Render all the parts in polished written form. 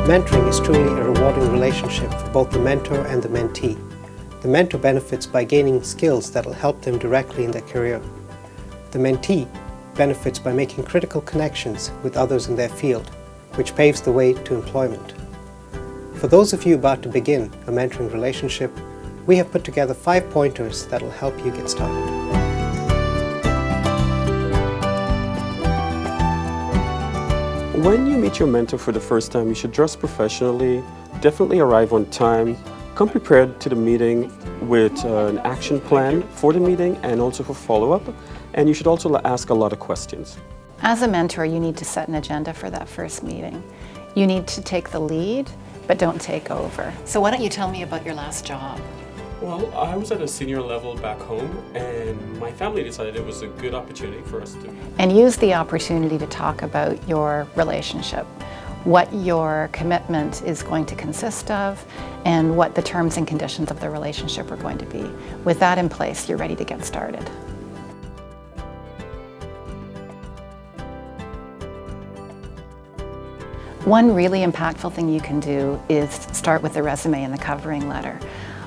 Mentoring is truly a rewarding relationship for both the mentor and the mentee. The mentor benefits by gaining skills that will help them directly in their career. The mentee benefits by making critical connections with others in their field, which paves the way to employment. For those of you about to begin a mentoring relationship, we have put together 5 pointers that will help you get started. When you meet your mentor for the first time, you should dress professionally, definitely arrive on time, come prepared to the meeting with an action plan for the meeting and also for follow-up, and you should also ask a lot of questions. As a mentor, you need to set an agenda for that first meeting. You need to take the lead, but don't take over. So why don't you tell me about your last job? Well, I was at a senior level back home, and my family decided it was a good opportunity for us to... And use the opportunity to talk about your relationship, what your commitment is going to consist of, and what the terms and conditions of the relationship are going to be. With that in place, you're ready to get started. One really impactful thing you can do is start with the resume and the covering letter.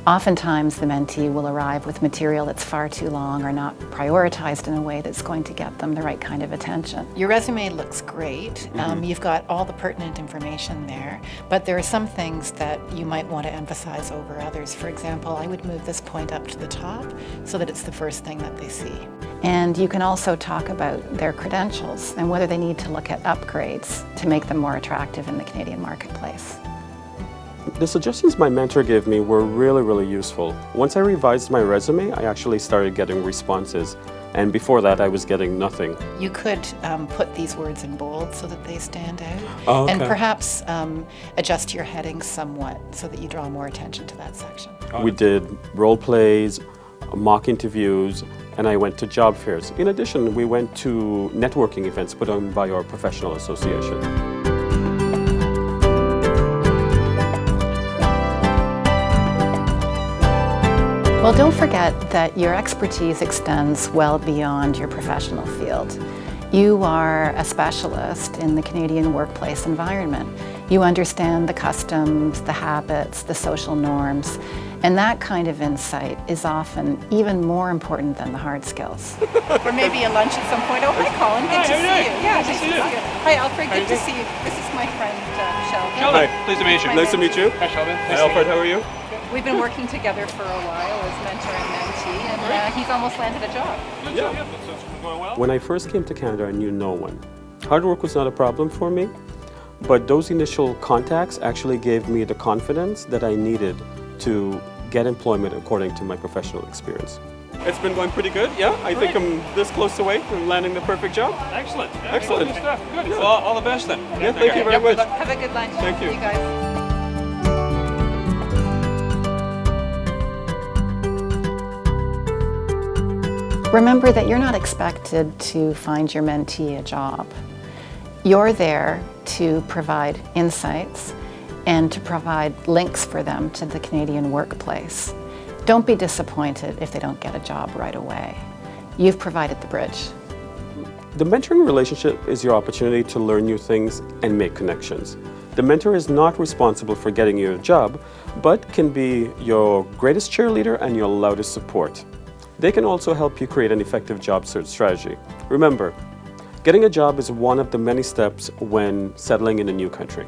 Oftentimes the mentee will arrive with material that's far too long or not prioritized in a way that's going to get them the right kind of attention. Your resume looks great. You've got all the pertinent information there, but there are some things that you might want to emphasize over others. For example, I would move this point up to the top so that it's the first thing that they see. And you can also talk about their credentials and whether they need to look at upgrades to make them more attractive in the Canadian marketplace. The suggestions my mentor gave me were really useful. Once I revised my resume, I actually started getting responses. And before that, I was getting nothing. You could put these words in bold so that they stand out. Oh, okay. And perhaps adjust your heading somewhat so that you draw more attention to that section. We did role plays, mock interviews, and I went to job fairs. In addition, we went to networking events put on by our professional association. Well, don't forget that your expertise extends well beyond your professional field. You are a specialist in the Canadian workplace environment. You understand the customs, the habits, the social norms, and that kind of insight is often even more important than the hard skills. Or maybe a lunch at some point. Oh, hi, Colin. Good to see you. Yeah, nice to see you. Hi, Alfred. Good to see you. This is my friend, Sheldon. Hi. Pleased to meet you. Nice to meet you. Hi, Sheldon. Hi, Alfred. How are you? We've been working together for a while as mentor and mentee, and he's almost landed a job. Yeah. That's going well. When I first came to Canada, I knew no one. Hard work was not a problem for me, but those initial contacts actually gave me the confidence that I needed to get employment according to my professional experience. It's been going pretty good, yeah. I think I'm this close away from landing the perfect job. Excellent. Yeah, Excellent. Good stuff. Good. Yeah. Well, all the best then. Yeah, thank you very much. Have a good lunch. Thank you. You guys. Remember that you're not expected to find your mentee a job. You're there to provide insights and to provide links for them to the Canadian workplace. Don't be disappointed if they don't get a job right away. You've provided the bridge. The mentoring relationship is your opportunity to learn new things and make connections. The mentor is not responsible for getting you a job, but can be your greatest cheerleader and your loudest support. They can also help you create an effective job search strategy. Remember, getting a job is one of the many steps when settling in a new country.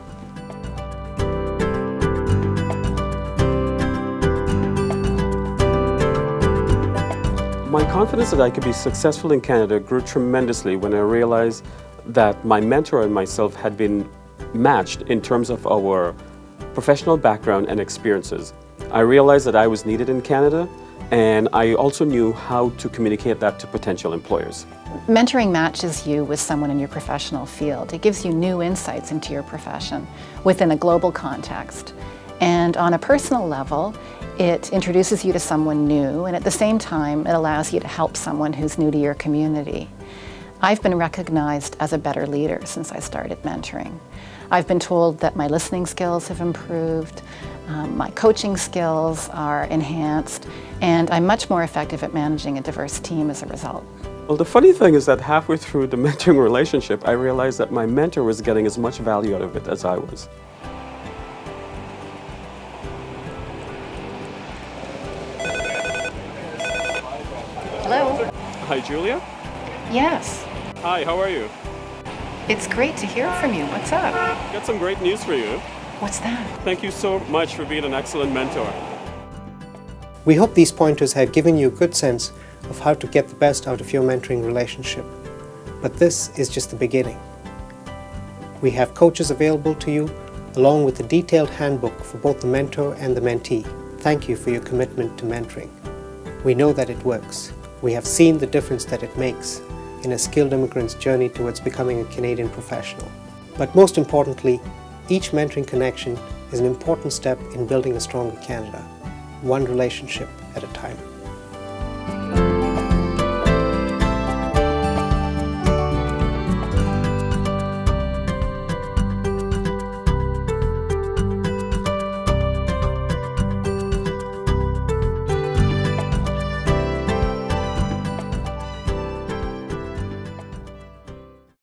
My confidence that I could be successful in Canada grew tremendously when I realized that my mentor and myself had been matched in terms of our professional background and experiences. I realized that I was needed in Canada, and I also knew how to communicate that to potential employers. Mentoring matches you with someone in your professional field. It gives you new insights into your profession within a global context. And on a personal level, it introduces you to someone new, and at the same time, it allows you to help someone who's new to your community. I've been recognized as a better leader since I started mentoring. I've been told that my listening skills have improved, my coaching skills are enhanced, and I'm much more effective at managing a diverse team as a result. Well, the funny thing is that halfway through the mentoring relationship, I realized that my mentor was getting as much value out of it as I was. Hi, Julia. Yes. Hi, how are you? It's great to hear from you. What's up? Got some great news for you. What's that? Thank you so much for being an excellent mentor. We hope these pointers have given you a good sense of how to get the best out of your mentoring relationship. But this is just the beginning. We have coaches available to you, along with a detailed handbook for both the mentor and the mentee. Thank you for your commitment to mentoring. We know that it works. We have seen the difference that it makes in a skilled immigrant's journey towards becoming a Canadian professional. But most importantly, each mentoring connection is an important step in building a stronger Canada, one relationship at a time.